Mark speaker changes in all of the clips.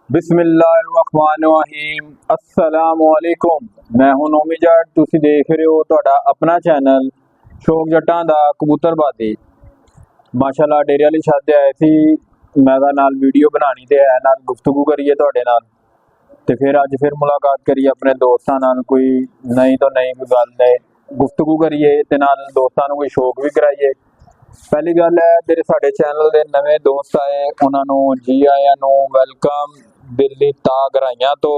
Speaker 1: बिस्मिल्लाहिर्रहमानिर्रहीम अस्सलामुअलैकुम। मैं हूं नोमी जट। तुसी देख रहे हो ਤੁਹਾਡਾ अपना चैनल शौक जट्टां दा कबूतरबाजी। माशाअल्लाह डेरे वाली छत आए सी। मैं नाल वीडियो बनानी ते है नाल गुफ्तगू करिए ਤੁਹਾਡੇ ਨਾਲ ते फिर अज फिर मुलाकात करिए अपने दोस्तां नाल। कोई नई तो नई कोई गल है गुफ्तगू करिए ते नाल दोस्तां नूं कोई शौक भी कराइए। पहली गल है जेडे साडे चैनल के नवे दोस्त आए उन्होंने जी आया नू वेलकम दिल्ली ता गराइया। तो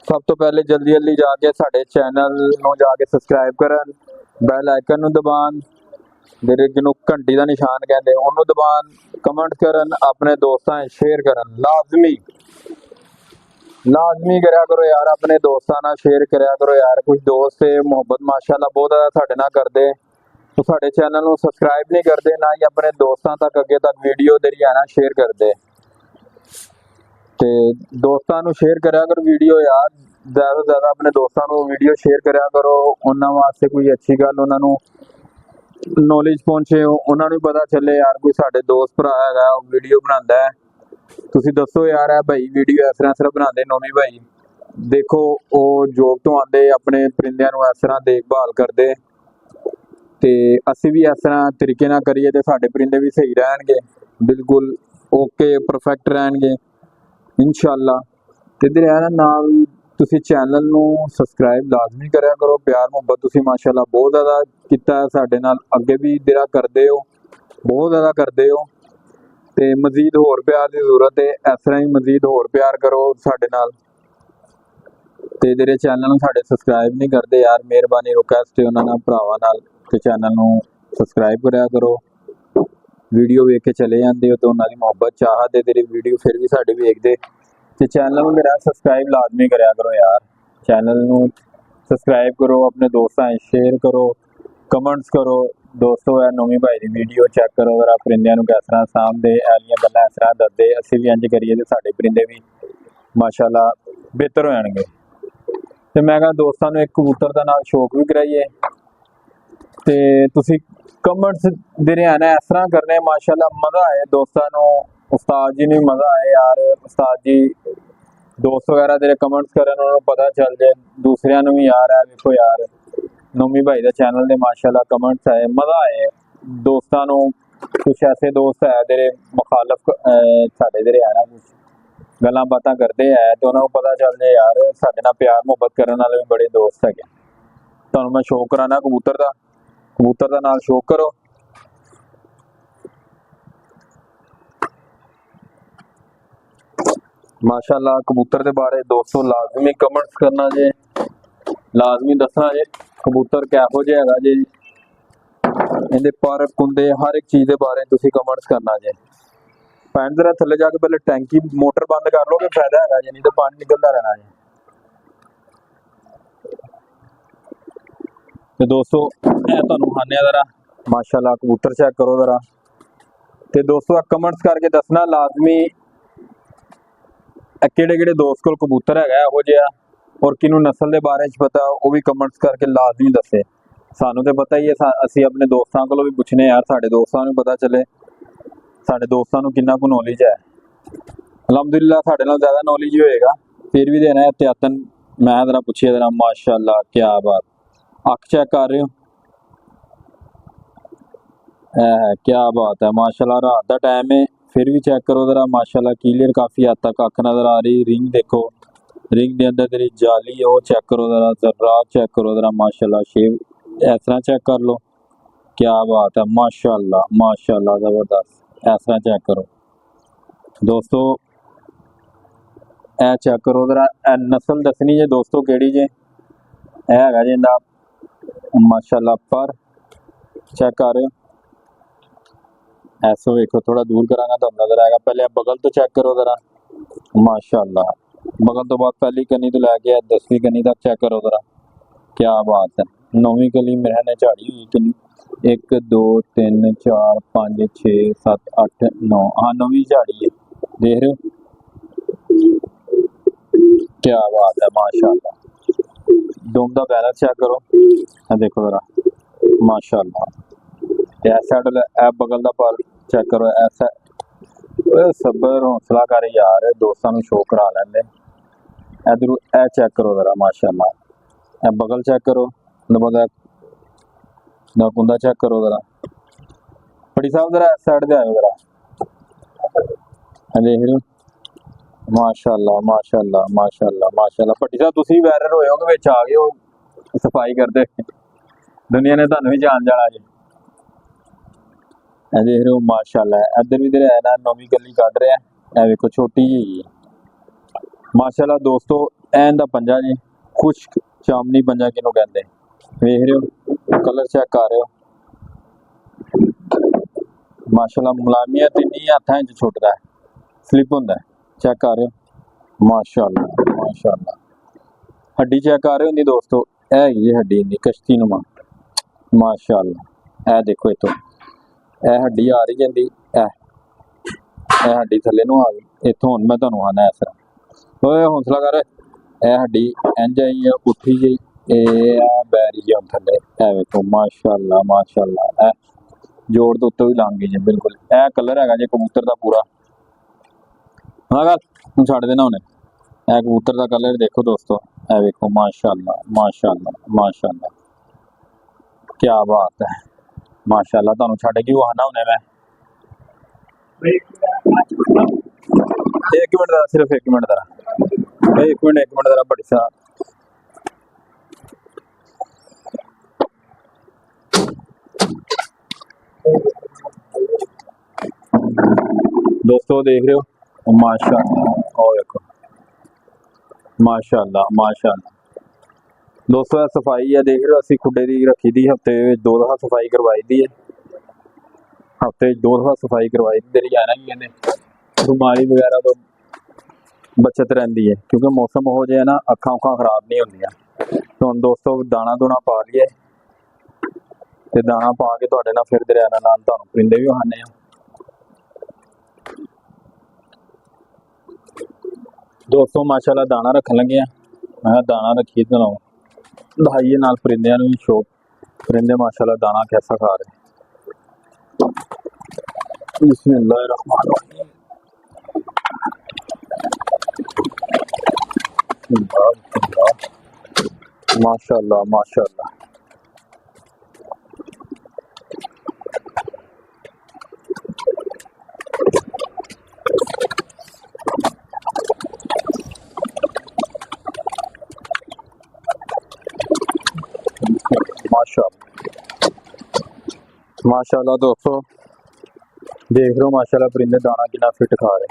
Speaker 1: सब तो पहले जल्दी जल्दी जाके साडे चैनल नू जाके सबसक्राइब करन, बैल आइकन नू दबान, जेडे जिन्हों घंटी का निशान कहते उन्होंने दबान, कमेंट करन, अपने दोस्तों शेयर करन। लाजमी करा करो यार, अपने दोस्तों नाल शेयर करा करो यार। कुछ दोस्त मुहब्बत माशाअल्लाह बहुत ज़्यादा साडे नाल करदे तो साडे चैनल नू सबसक्राइब नहीं करते, ना ही अपने दोस्तों तक अगे तक वीडियो जरिए ना शेयर करते। ते दोस्तों नू शेयर करा करो वीडियो यार, ज़्यादा से ज़्यादा अपने दोस्तों नू वीडियो शेयर करा करो। उन्होंने वास्ते कोई अच्छी गल उन्होंने नॉलेज पहुंचे, उन्होंने पता चले यार कोई साडे दोस्त भरा है वीडियो बनाता है। तुसी दसो यार है भाई वीडियो इस तरह बनाते नोमी भाई। देखो वो जॉब तो आते अपने परिंदियां नू इस तरह देखभाल करते ते असी भी इस तरह तरीके ना करिए तो साडे परिंदे भी सही रहणगे, बिल्कुल ओके परफेक्ट रहणगे इंशाअल्लाह। ते इधर है नाल तुसी चैनल नू सबसक्राइब लाजमी करा करो। प्यार मुहब्बत तुसी माशाअल्लाह बहुत ज़्यादा किता है साडे नाल, अगे भी दिरा करदे हो, बहुत ज़्यादा करदे हो ते मजीद होर प्यार की जरूरत है। इस तरह ही मजीद होर प्यार करो साडे नाल। ते जेडे चैनल नू साडे सबसक्राइब नहीं करते यार, मेहरबानी रिक्वेस्ट है उन्होंने भरावां नाल ते चैनल नू सबसक्राइब करा करो। वीडियो वेख के चले जाते हो तो उन्होंने मुहब्बत चाहत है तेरी वीडियो फिर भी साडे वेखदे ते चैनल नू मेरा सबसक्राइब लाजमी करा करो यार। चैनल नू सबसक्राइब करो, अपने दोस्तों शेयर करो, कमेंट्स करो। दोस्तों है नोमी भाई की वीडियो चेक करो जरा, परिंदियां नू किस तरह सामभदे, ऐलियां गल्लां इस तरह दसदे, असीं भी इंज करिए ते साडे परिंदे भी माशाअल्लाह बेहतर हो जाएंगे। तो मैं कहा दोस्तों नू एक कबूतर का नाल शौक भी कराइए ते तुसी कमेंट्स जेडे है ना इस तरह करने माशाअल्लाह मज़ा आए दोस्तों नू। उस्ताद जी ने मज़ा आए यार, उस्ताद जी दोस्त वगैरह तेरे कमेंट्स करन, उन्होंने पता चल जाए दूसरिया नू भी यार है देखो यार नोमी भाई का चैनल ने माशाअल्लाह कमेंट्स आए, मज़ा आए दोस्तों नू। कुछ ऐसे दोस्त है तेरे मुखालफ साडे जेडे है ना कुछ गल्लां बातां करते हैं तो उन्होंने पता चल जाए यार साडे नाल प्यार मुहब्बत करने वाले भी बड़े दोस्त है। तुहानू मैं शौक कराना कबूतर का नाल शौक करो। माशाअल्लाह कबूतर के बारे दोस्तों लाजमी कमेंट्स करना जे, लाजमी दसना जे कबूतर किहो जिहा हैगा जे, इहदे पर कुंदे हर एक चीज़ के बारे तुसी कमेंट्स करना जे। पैंट जरा थले जाके पहले टैंकी मोटर बंद कर लो, फायदा है जी, नहीं तो पानी निकलता रहना है। तो दोस्तों तुहानू खाने जरा माशाअल्लाह कबूतर चेक करो जरा। तो दोस्तों कमेंट्स करके दसना लाजमी किहड़े किहड़े दोस्त कोल कबूतर है इहो जिहा, और किनू नस्ल के बारे पता वो भी कमेंट्स करके लाजमी दसे। सानू तो पता ही है, असी अपने दोस्तों को भी पूछने यार, साडे दोस्तों नू पता चले साडे दोस्तों नू किन्ना कु नॉलेज है। अलहमदुलिल्लाह साडे नाल ज़्यादा नॉलेज ही होएगा, फिर भी देना एहतियातन मैं जरा पूछिए जरा। माशाअल्लाह क्या बात, अख चेक कर रहे हो, क्या बात है माशाअल्लाह। रात का टाइम है फिर भी चेक करो जरा माशाअल्लाह क्लियर काफ़ी हद तक अख नज़र आ रही। रिंग देखो, रिंग के अंदर तेरी जाली है वो चेक करो जरा, जर्रात चेक करो जरा माशाअल्लाह। शेप इस तरह चेक कर लो, क्या बात है माशाअल्लाह माशाअल्लाह ज़बरदस्त। इस तरह चेक करो दोस्तों, ए चेक करो जरा, नस्ल दसनी जे दोस्तों केड़ी जे, है जी इंदा माशाअल्लाह। पर चेक कर रहे हो, ऐसो देखो थोड़ा दूर करांगा तो नजर आएगा। पहले बगल तो चेक करो जरा माशाअल्लाह, बगल तो बाद पहली कनी तो लैके 10वीं कनी तक चेक करो जरा, क्या बात है। 9वीं कली मेरे ने झाड़ी हुई कनी, 1 2 3 4 5 6 7 8 9, हाँ 9वीं झाड़ी है, देख रहे हो क्या बात है माशाअल्लाह। दुम का बैलेंस चेक करो, देखो जरा माशाअल्लाह। ऐसा बगल का पर चेक करो, ऐसा ਓਏ सबर हौसला कर यार, दोस्तों ਨੂੰ शो करा ਲੈਂਦੇ। इधर ए चेक करो जरा, माशाल्लाह। ए बगल चेक करो, नबदा ना कुंदा चेक करो जरा। बड़ी साहब जरा इस साइड दे आयो जरा। हाँ देख रहे हो, माशाल्लाह माशाल्लाह माशाल्लाह माशाल्लाह। भट्टी साहब तुसी वायरल होए हो कि विच आ गए हो सफाई करदे, दुनिया ने तुहानू भी जान जाना जी। देख रहे हो माशाल्लाह। इधर भी है ना नवी गली कढ़ रहा है, देखो छोटी जी माशाल्लाह। दोस्तों एन दा पंजा जी, खुश्क चामनी पंजा किनू कहते, देख रहे हो कलर चेक कर रहे हो माशाल्लाह। मुलामियत इन्नी हथा च छुटता है, स्लिप होंदा है, चेक कर रहे हो माशाल्लाह माशाल्लाह। हड्डी चेक कर रहे हो दोस्तों, है ये हड्डी इन्नी कश्ती नुमा माशाल्लाह। ए देखो इतो ए हड्डी आ रही जाती, ए हड्डी थले नू आ गई इतों। हुण मैं तुहानू आना इस तरह, ओए हौसला कर। ए हड्डी इंज आई है उठी गई, ए बैरी जी थले, ए वेखो माशाल्लाह माशाल्लाह। ए जोड़ तो उत्ते भी लंघ गई जी बिल्कुल। ए कलर है जी कबूतर का पूरा, हाँ गल छड़ देना उन्हें। ए कबूतर का कलर देखो दोस्तों, ए वेखो माशाल्लाह माशाल्लाह माशाल्लाह, क्या बात है माशाल्लाह। तुहानू छड्ड के आना हुणे मैं, एक मिनट जरा, सिर्फ एक मिनट जरा, एक मिनट जरा भट्टी साहब। दोस्तों देख रहे हो माशाल्लाह, और देखो माशाल्लाह माशाल्लाह। दोस्तों सफाई है, देख रहे हो असी खुडे की रखी दी, हफ्ते 2 दफा सफाई करवाई दी है, हफ्ते 2 दफा सफाई करवाई दी। तेरी जाना ही कहने बीमारी वगैरह तो बचत रहती है, क्योंकि मौसम हो जाए ना अखा उखा खराब नहीं होंदियां। तो हम दोस्तों दाना दूना पा लिए, ते दाना पा के तुहाडे नाल फिरदे रहना, नाल तुहानू परिंदे भी विखाने आ। दोस्तों माशाल्लाह दाना रखन लगे हैं, मैं दाना रखिए तो दिखाइए नाल परिंदियां नूं भी शो। परिंदे माशाल्लाह दाना कैसा खा रहे। बिस्मिल्लाहिर्रहमानिर्रहीम, माशाल्लाह माशाल्लाह। माशाल्लाह दोस्तों देख रहे हो माशाल्लाह, परिंदे दाना कितना फिट खा रहे,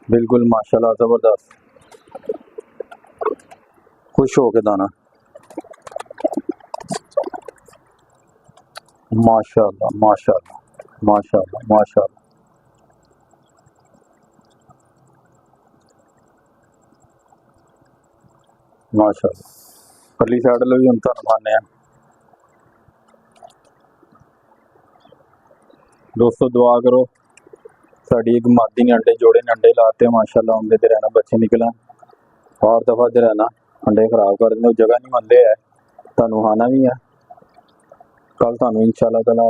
Speaker 1: बिल्कुल माशाल्लाह जबरदस्त, खुश हो के दाना माशाल्लाह माशाल्लाह माशाल्लाह माशाल्लाह। माशाल्लाह परली साइड लो भी हम तुहानू खाने। दोस्तों दुआ करो साड़ी एक मादी ने अंडे जोड़े ने, अंडे लाते माशाल्लाह, उनके ते रहना बच्चे निकलन। और दफा दे रहना अंडे खराब कर देंगे, जगह नहीं मंदे है, तुहानू खाना भी है। कल तुहानू इंशाअल्लाह ताला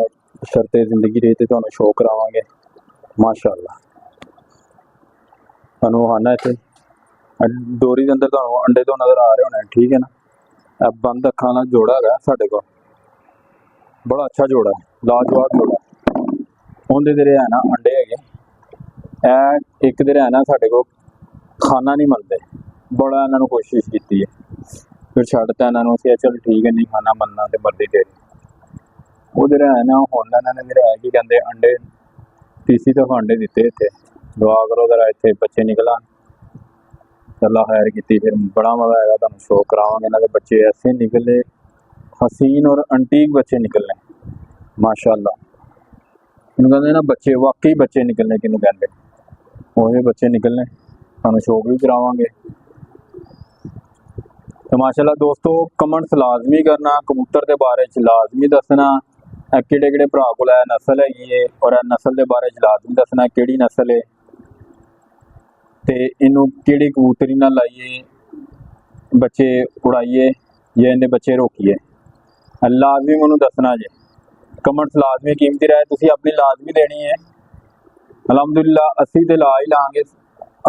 Speaker 1: शर्ते जिंदगी रही तो तुहानू शो करावांगे माशाल्लाह। तुहानू खाना इत्थे डोरी के अंदर तुहानू अंडे तो नज़र आ रहे होने, ठीक है ना। बंद अखां वाला जोड़ा है साडे कोल, बड़ा अच्छा जोड़ा है, लाजवाब जोड़ा है। उनके जेह्ड़े है ना अंडे है, एक दे है ना साडे कोल खाना नहीं मनते, बड़ा इन्होंने कोशिश की है, फिर छड्डता इन्होंने असीं चल ठीक है नहीं खाना मनना तो मर्जी तेरी। वो जेह्ड़ा है ना हुण इन्होंने जेह्ड़ा है कि कहते अंडे तीसरी दफा अंडे दिते इत्थे। दुआ करो जरा इत्थे बच्चे निकलन, अल्लाह खैर की, फिर बड़ा मज़ा आएगा, तुहानू शो करावांगे। इन्हां दे बच्चे ऐसे निकले, हसीन और अंटीक बच्चे निकलने माशाल्लाह। इन्हूं कहंदे ना बच्चे, वाकई बच्चे निकलने किनू कहंदे, उही बच्चे निकलने, तुहानू शो भी करावांगे। तो माशाल्लाह दोस्तों कमेंट्स लाजमी करना, कबूतर के बारे च लाजमी दसना, किहड़े किहड़े भरा कोल नस्ल हैगी है, और नस्ल के बारे च लाजमी दसना किहड़ी नस्ल है, तो इनू किहड़ी कबूतरी नाल लाइए, बच्चे उड़ाइए या इन्हें बच्चे रोकीए, लाजमी मैनू दसना जे। कमेंट्स लाजमी कीमती रहे, तुसीं अपनी लाजमी देनी है। अलहमदुलिल्लाह ਅਸੀਂ ਤੇ ਲਾ ਹੀ ਲਾਂਗੇ।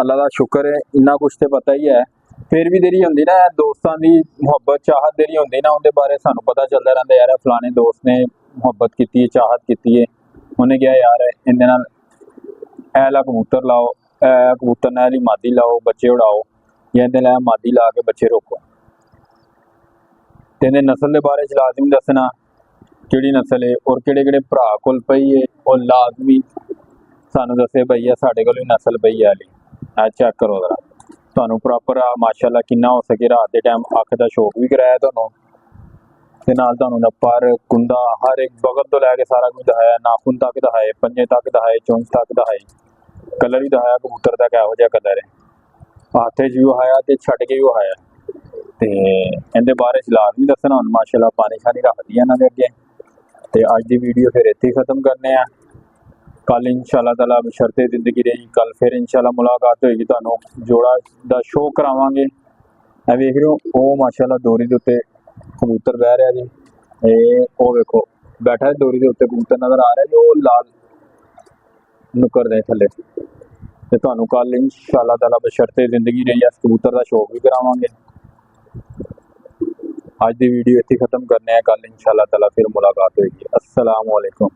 Speaker 1: ਅੱਲਾ ਦਾ ਸ਼ੁਕਰ ਹੈ, ਇੰਨਾ ਕੁਛ ਤੇ ਪਤਾ ਹੀ ਹੈ। ਫਿਰ ਵੀ ਜਿਹੜੀ ਹੁੰਦੀ ਨਾ ਦੋਸਤਾਂ ਦੀ ਮੁਹੱਬਤ ਚਾਹਤ ਜਿਹੜੀ ਹੁੰਦੀ ਨਾ, ਉਹਦੇ ਬਾਰੇ ਸਾਨੂੰ ਪਤਾ ਚੱਲਦਾ ਰਹਿੰਦਾ ਯਾਰ ਫਲਾਣੇ ਦੋਸਤ ਨੇ ਮੁਹੱਬਤ ਕੀਤੀ ਹੈ, ਚਾਹਤ ਕੀਤੀ ਹੈ। ਉਹਨੇ ਕਿਹਾ ਯਾਰ ਇਹਦੇ ਨਾਲ ਇਹ ਵਾਲਾ ਕਬੂਤਰ ਲਾਓ, ਇਹ ਕਬੂਤਰ ਨਾਲ ਇਹਦੀ ਮਾਦੀ ਲਾਓ, ਬੱਚੇ ਉਡਾਓ, ਜਾਂ ਇਹਦੇ ਨਾਲ ਮਾਦੀ ਲਾ ਕੇ ਬੱਚੇ ਰੋਕੋ। ਤੇ ਇਹਦੇ ਨਸਲ ਦੇ ਬਾਰੇ ਚ ਲਾਜ਼ਮੀ ਦੱਸਣਾ ਕਿਹੜੀ ਨਸਲ ਹੈ ਔਰ ਕਿਹੜੇ ਕਿਹੜੇ ਭਰਾ ਕੋਲ ਪਈ ਹੈ, ਉਹ ਲਾਜ਼ਮੀ ਸਾਨੂੰ ਦੱਸੇ ਭਈ ਆ ਸਾਡੇ ਕੋਲ ਵੀ ਨਸਲ ਪਈ ਹੈ ਵਾਲੀ। ਇਹ ਚੈੱਕ ਕਰੋ ਜ਼ਰਾ, ਤੁਹਾਨੂੰ ਪ੍ਰੋਪਰ ਮਾਸ਼ਾਅੱਲਾ ਕਿੰਨਾ ਹੋ ਸਕੇ ਰਾਤ ਦੇ ਟਾਈਮ ਅੱਖ ਦਾ ਸ਼ੌਕ ਵੀ ਕਰਾਇਆ ਤੁਹਾਨੂੰ, ਤੇ ਨਾਲ ਤੁਹਾਨੂੰ ਨੱਪਰ ਕੁੰਡਾ ਹਰ ਇੱਕ ਬਗਲ ਤੋਂ ਲੈ ਕੇ ਸਾਰਾ ਕੁਝ ਦਿਖਾਇਆ, ਨਾਖੂਨ ਤੱਕ ਦਿਖਾਏ, ਪੰਜੇ ਤੱਕ ਦਿਖਾਏ, ਚੁੰਝ ਤੱਕ ਦਿਖਾਏ, ਕਲਰ ਵੀ ਦਿਖਾਇਆ ਕਬੂਤਰ ਦਾ ਕਿਹੋ ਜਿਹਾ ਕਲਰ ਹੈ, ਹੱਥੇ 'ਚ ਵੀ ਵਿਖਾਇਆ ਤੇ ਛੱਡ ਕੇ ਵੀ ਵਿਖਾਇਆ। ਤੇ ਇਹਦੇ ਬਾਰੇ ਚ ਲਾਜ਼ਮੀ ਦੱਸਣਾ। ਹੁਣ ਮਾਸ਼ਾਅੱਲਾ ਪਾਣੀ ਸ਼ਾਨੀ ਰੱਖਦੀ ਇਹਨਾਂ ਦੇ ਅੱਗੇ। ਤੇ ਅੱਜ ਦੀ ਵੀਡੀਓ ਫਿਰ ਇੱਥੇ ਹੀ ਖਤਮ ਕਰਨੇ ਆ। ਕੱਲ इंशाअल्लाह ताला बशर्ते ਜ਼ਿੰਦਗੀ ਰਹੀ, ਕੱਲ ਫਿਰ इंशाअल्लाह ਮੁਲਾਕਾਤ ਹੋਏਗੀ, ਤੁਹਾਨੂੰ ਜੋੜਾ ਦਾ ਸ਼ੋਅ ਕਰਾਵਾਂਗੇ। ਇਹ ਵੇਖ ਰਹੇ ਹੋ ਉਹ ਮਾਸ਼ਾਅੱਲਾ ਦੋਰੀ ਦੇ ਉੱਤੇ ਕਬੂਤਰ ਬਹਿ ਰਿਹਾ ਜੀ, ਇਹ ਉਹ ਵੇਖੋ ਬੈਠਾ ਦੋਰੀ ਦੇ ਉੱਤੇ ਕਬੂਤਰ ਨਜ਼ਰ ਆ ਰਿਹਾ ਜੀ, ਉਹ ਲਾਲ ਨੁੱਕਰ ਦੇ ਥੱਲੇ। ਤੇ ਤੁਹਾਨੂੰ ਕੱਲ इंशाअल्लाह ताला बशर्ते ਜ਼ਿੰਦਗੀ ਰਹੀ ਇਸ ਕਬੂਤਰ ਦਾ ਸ਼ੌਕ ਵੀ ਕਰਾਵਾਂਗੇ। आज की वीडियो इतनी खत्म करने हैं, कल इंशाअल्लाह ताला फिर मुलाकात होगी। अस्सलाम वालेकुम।